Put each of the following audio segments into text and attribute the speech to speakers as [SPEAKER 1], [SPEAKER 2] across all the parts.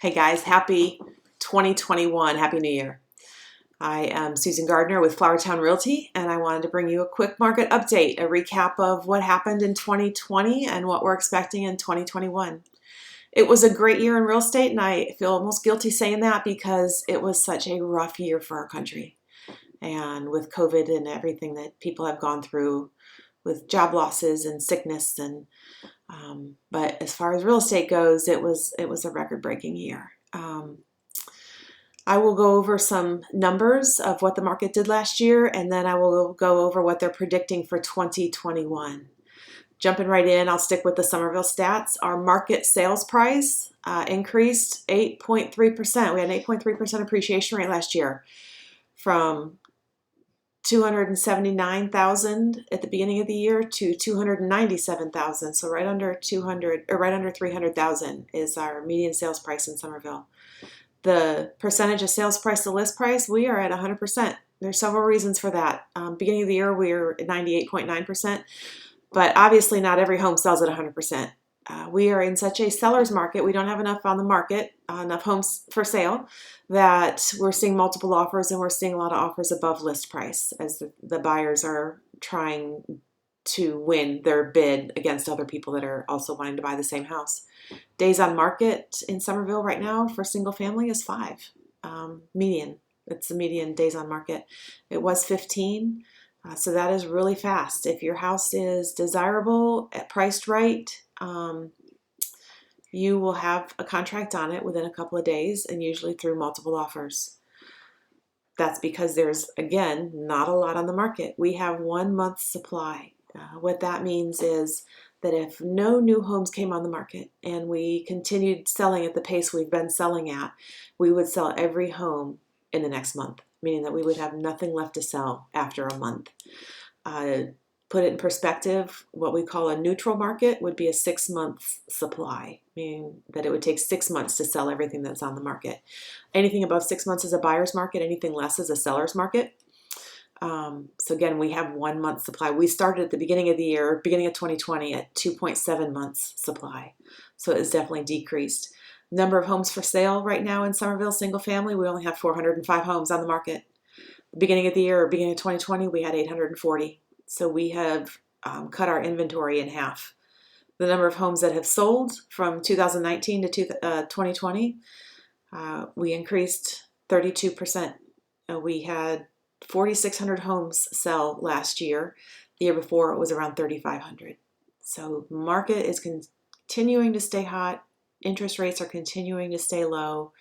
[SPEAKER 1] Hey guys, happy 2021. Happy New Year. I am Susan Gardner with Flowertown Realty, and I wanted to bring you a quick market update, a recap of what happened in 2020 and what we're expecting in 2021. It was a great year in real estate, and I feel almost guilty saying that because it was such a rough year for our country. And with COVID and everything that people have gone through with job losses and sickness but as far as real estate goes, it was a record-breaking year. I will go over some numbers of what the market did last year, and then I will go over what they're predicting for 2021. Jumping right in, I'll stick with the Summerville stats. Our market sales price increased 8.3%. We had an 8.3% appreciation rate last year, from 279,000 at the beginning of the year to 297,000. So right under 200 or right under 300,000 is our median sales price in Summerville. The percentage of sales price to list price, we are at 100%. There's several reasons for that. Beginning of the year, we were at 98.9%, but obviously not every home sells at 100%. We are in such a seller's market. We don't have enough on the market, enough homes for sale, that we're seeing multiple offers, and we're seeing a lot of offers above list price as the buyers are trying to win their bid against other people that are also wanting to buy the same house. Days on market in Summerville right now for single family is 5. Median. It's the median days on market. It was 15. So that is really fast. If your house is desirable, priced right, you will have a contract on it within a couple of days, and usually through multiple offers. That's because there's, again, not a lot on the market. We have 1 month's supply. What that means is that if no new homes came on the market and we continued selling at the pace we've been selling at, we would sell every home in the next month, meaning that we would have nothing left to sell after a month. Put it in perspective, what we call a neutral market would be a 6-month supply, meaning that it would take 6 months to sell everything that's on the market. Anything above 6 months is a buyer's market, anything less is a seller's market. So again, we have 1 month supply. We started at the beginning of the year, beginning of 2020, at 2.7 months supply. So it has definitely decreased. Number of homes for sale right now in Summerville, single family, we only have 405 homes on the market. Beginning of the year, or beginning of 2020, we had 840. So we have cut our inventory in half. The number of homes that have sold from 2019 to 2020, we increased 32%. We had 4,600 homes sell last year. The year before, it was around 3,500. So the market is continuing to stay hot. Interest rates are continuing to stay low.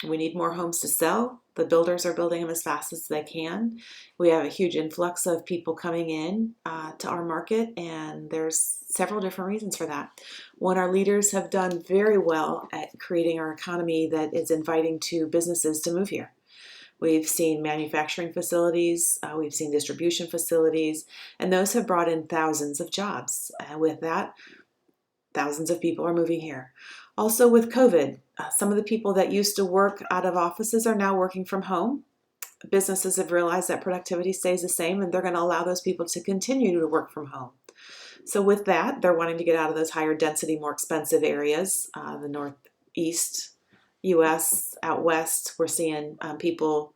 [SPEAKER 1] We need more homes to sell. The builders are building them as fast as they can. We have a huge influx of people coming in to our market, and there's several different reasons for that. One, our leaders have done very well at creating our economy that is inviting to businesses to move here. We've seen manufacturing facilities, we've seen distribution facilities, and those have brought in thousands of jobs. With that, thousands of people are moving here. Also with COVID, some of the people that used to work out of offices are now working from home. Businesses have realized that productivity stays the same, and they're going to allow those people to continue to work from home. So with that, they're wanting to get out of those higher density, more expensive areas, the Northeast U.S., out west. We're seeing people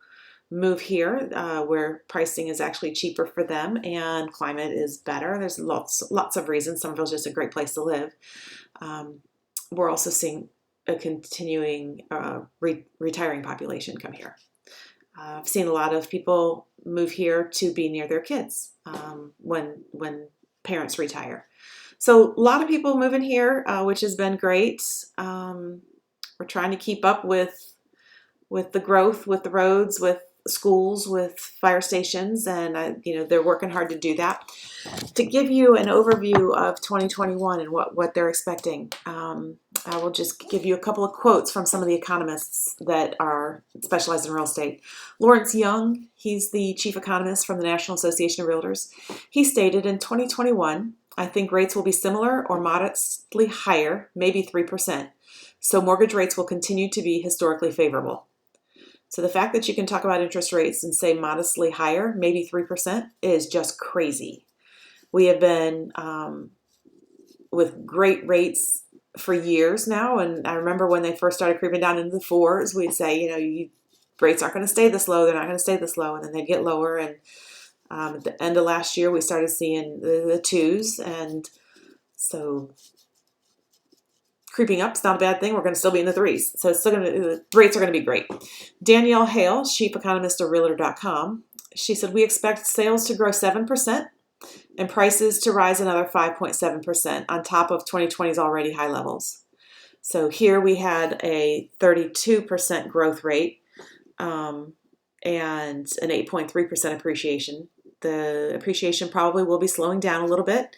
[SPEAKER 1] move here where pricing is actually cheaper for them and climate is better. There's lots of reasons. Summerville's just a great place to live. We're also seeing a continuing retiring population come here. I've seen a lot of people move here to be near their kids when parents retire. So a lot of people moving here, which has been great. We're trying to keep up with the growth, with the roads, with schools, with fire stations, and they're working hard to do that. To give you an overview of 2021 and what they're expecting, I will just give you a couple of quotes from some of the economists that are specialized in real estate. Lawrence Young, he's the chief economist from the National Association of Realtors. He stated, in 2021, I think rates will be similar or modestly higher, maybe 3%. So mortgage rates will continue to be historically favorable. So the fact that you can talk about interest rates and say modestly higher, maybe 3%, is just crazy. We have been with great rates for years now. And I remember when they first started creeping down into the fours, we'd say, rates aren't going to stay this low. They're not going to stay this low. And then they'd get lower. And at the end of last year, we started seeing the twos. And so creeping up is not a bad thing. We're going to still be in the threes. So it's still the rates are going to be great. Danielle Hale, chief economist of Realtor.com, she said, we expect sales to grow 7% and prices to rise another 5.7% on top of 2020's already high levels. So here we had a 32% growth rate and an 8.3% appreciation. The appreciation probably will be slowing down a little bit,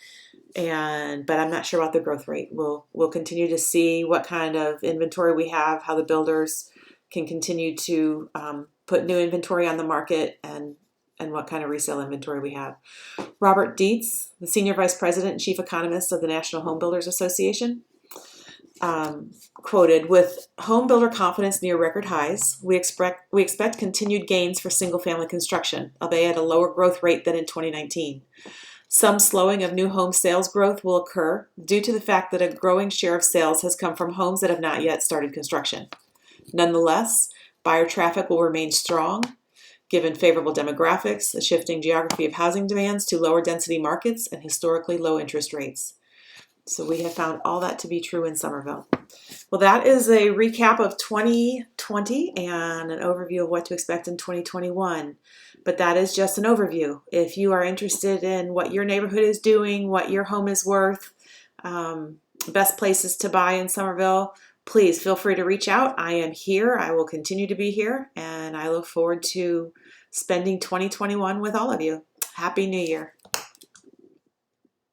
[SPEAKER 1] but I'm not sure about the growth rate. We'll continue to see what kind of inventory we have, how the builders can continue to put new inventory on the market, and what kind of resale inventory we have. Robert Dietz, the Senior Vice President and Chief Economist of the National Home Builders Association, quoted, with home builder confidence near record highs, we expect continued gains for single-family construction, albeit at a lower growth rate than in 2019. Some slowing of new home sales growth will occur due to the fact that a growing share of sales has come from homes that have not yet started construction. Nonetheless, buyer traffic will remain strong, given favorable demographics, a shifting geography of housing demands to lower density markets, and historically low interest rates. So we have found all that to be true in Summerville. Well, that is a recap of 2020 and an overview of what to expect in 2021. But that is just an overview. If you are interested in what your neighborhood is doing, what your home is worth, best places to buy in Summerville, please feel free to reach out. I am here. I will continue to be here, and I look forward to spending 2021 with all of you. Happy New Year.